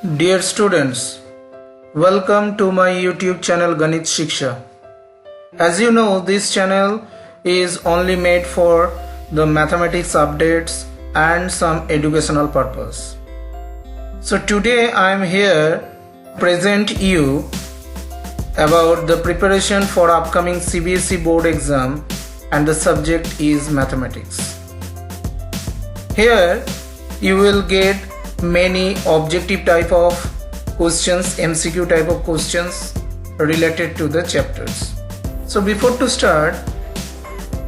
Dear students, welcome to my YouTube channel Ganit Shiksha. As you know, this channel is only made for the mathematics updates and some educational purpose. So today I am here to present you about the preparation for upcoming CBSE board exam, and the subject is mathematics. Here you will get many objective type of questions, MCQ type of questions related to the chapters. So before to start,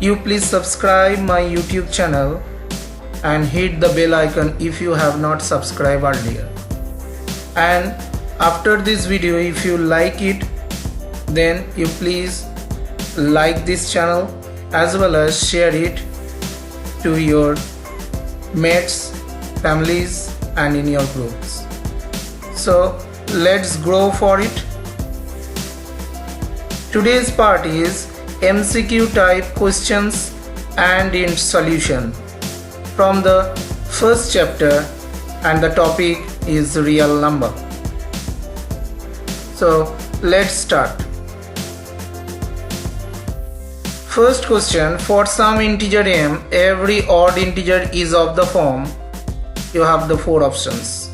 you please subscribe my YouTube channel and hit the bell icon if you have not subscribed earlier. And after this video, if you like it, then you please like this channel as well as share it to your mates, families and in your groups. So let's grow for it. Today's part is MCQ type questions and its solution from the first chapter, and the topic is real number. So let's start. First question, for some integer m, every odd integer is of the form. You have the four options.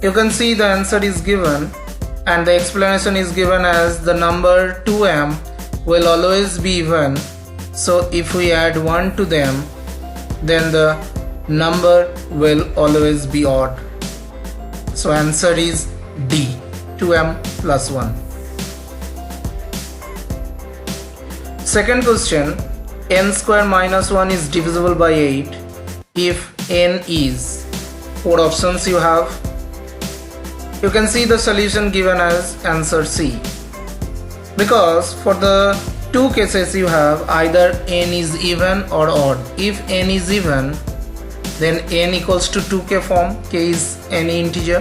You can see the answer is given and the explanation is given as the number 2m will always be even. So if we add 1 to them, then the number will always be odd. So answer is D, 2m plus 1. Second question, n square minus 1 is divisible by 8 if n is, four options you have. You can see the solution given as answer C, because for the two cases you have either n is even or odd. If n is even, then n equals to 2k form, k is any integer.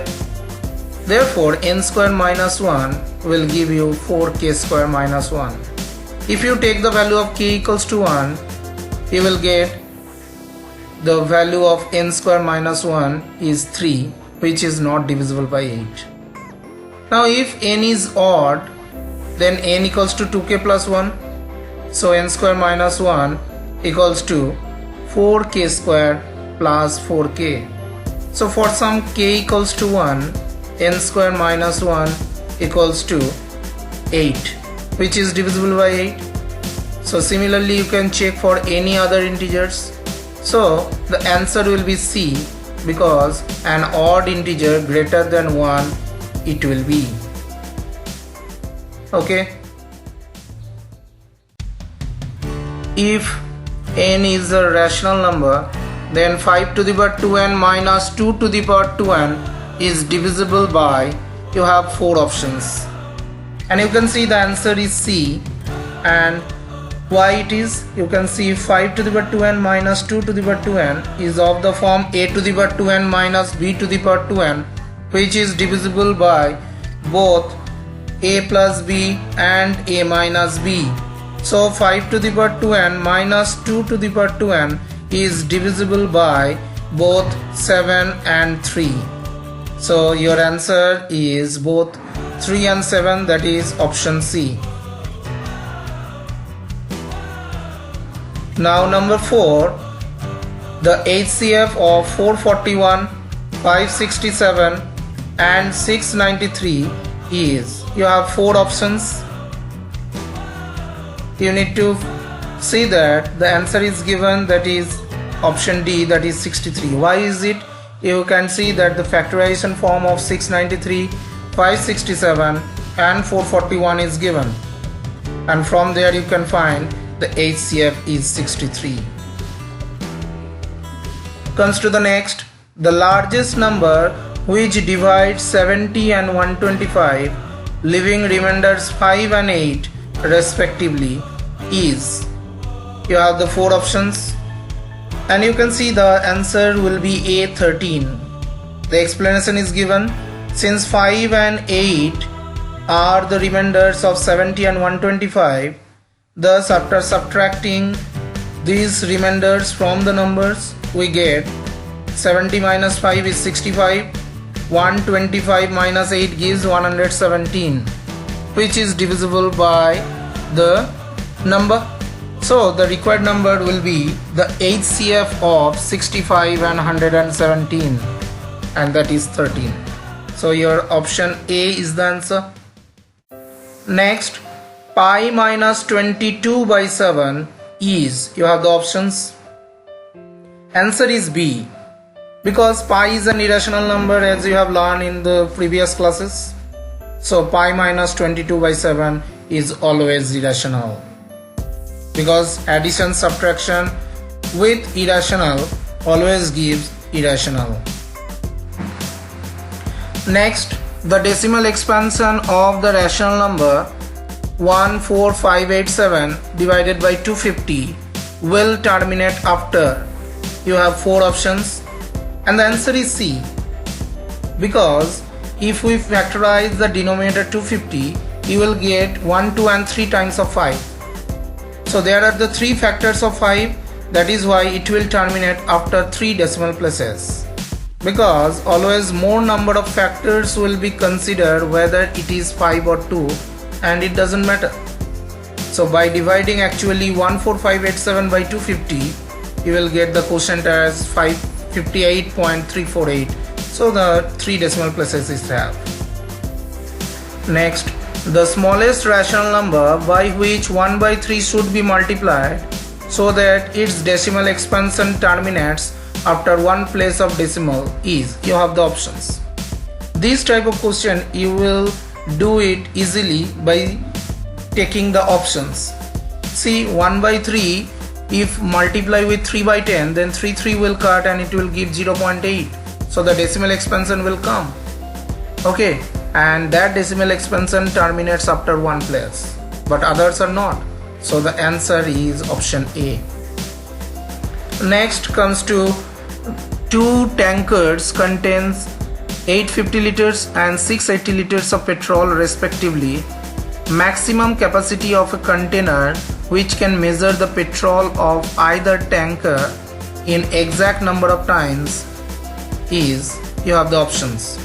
Therefore n square minus 1 will give you 4k square minus 1. If you take the value of k equals to 1, you will get the value of n square minus 1 is 3, which is not divisible by 8. Now if n is odd, then n equals to 2k plus 1. So n square minus 1 equals to 4k square plus 4k. So for some k equals to 1, n square minus 1 equals to 8, which is divisible by 8. So similarly you can check for any other integers. So the answer will be C, because an odd integer greater than 1 it will be. Okay. If n is a rational number, then 5 to the power 2n minus 2 to the power 2n is divisible by, you have four options. And you can see the answer is C. And why it is, you can see 5 to the power 2n minus 2 to the power 2n is of the form a to the power 2n minus b to the power 2n, which is divisible by both a plus b and a minus b. So 5 to the power 2n minus 2 to the power 2n is divisible by both 7 and 3. So your answer is both 3 and 7, that is option C. Now number 4, the HCF of 441, 567 and 693 is, you have four options. You need to see that the answer is given, that is option D, that is 63. Why is it? You can see that the factorization form of 693, 567 and 441 is given, and from there you can find the HCF is 63. Comes to the next, the largest number which divides 70 and 125, leaving remainders 5 and 8 respectively is, you have the four options, and you can see the answer will be A, 13. The explanation is given, since 5 and 8 are the remainders of 70 and 125, thus after subtracting these remainders from the numbers, we get 70 minus 5 is 65, 125 minus 8 gives 117, which is divisible by the number. So the required number will be the HCF of 65 and 117, and that is 13. So your option A is the answer. Next, pi minus 22 by 7 is, you have the options. Answer is B, because pi is an irrational number, as you have learned in the previous classes. So pi minus 22 by 7 is always irrational, because addition subtraction with irrational always gives irrational. Next, the decimal expansion of the rational number 14587 divided by 250 will terminate after, you have 4 options, and the answer is C, because if we factorize the denominator 250, you will get 1, 2 and 3 times of 5. So there are the 3 factors of 5, that is why it will terminate after 3 decimal places, because always more number of factors will be considered whether it is 5 or 2, and it doesn't matter. So by dividing actually 14587 by 250, you will get the quotient as 558.348. So the 3 decimal places is there. Next, the smallest rational number by which 1 by 3 should be multiplied so that its decimal expansion terminates after one place of decimal is, you have the options. This type of question you will do it easily by taking the options. See, 1 by 3, if multiply with 3 by 10, then 3 will cut and it will give 0.8. So the decimal expansion will come. Okay, and that decimal expansion terminates after one place, but others are not. So the answer is option A. Next comes to 2 tankers contains 850 liters and 680 liters of petrol respectively. Maximum capacity of a container which can measure the petrol of either tanker in exact number of times is, you have the options,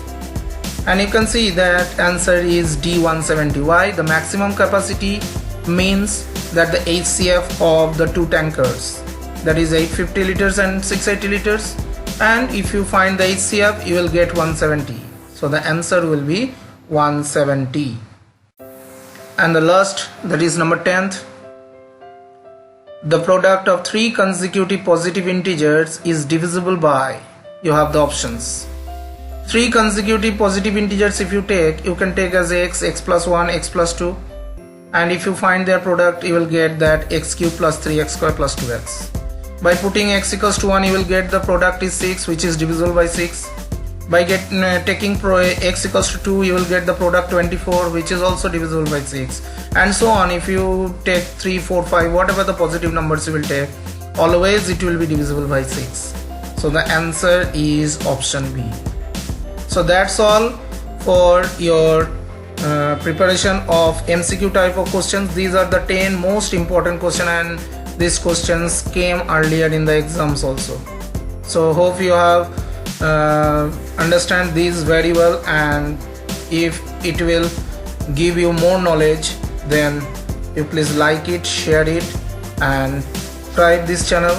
and you can see that answer is D, 170. Why? The maximum capacity means that the HCF of the 2 tankers, that is 850 liters and 680 liters, and if you find the HCF you will get 170. So the answer will be 170. And the last, that is number 10th, the product of 3 consecutive positive integers is divisible by, you have the options. 3 consecutive positive integers if you take, you can take as x, x plus 1, x plus 2, and if you find their product you will get that x cube plus 3, x square plus 2x. By putting x equals to 1 you will get the product is 6, which is divisible by 6. By taking x equals to 2 you will get the product 24, which is also divisible by 6, and so on. If you take 3, 4, 5, whatever the positive numbers you will take, always it will be divisible by 6. So the answer is option B. So that's all for your preparation of MCQ type of questions. These are the 10 most important questions, and these questions came earlier in the exams also. So hope you have understand these very well, and if it will give you more knowledge, then you please like it, share it, and subscribe this channel.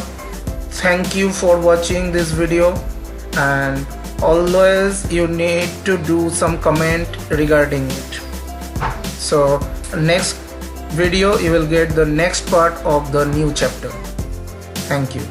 Thank you for watching this video, and always you need to do some comment regarding it. So next video you will get the next part of the new chapter. Thank you.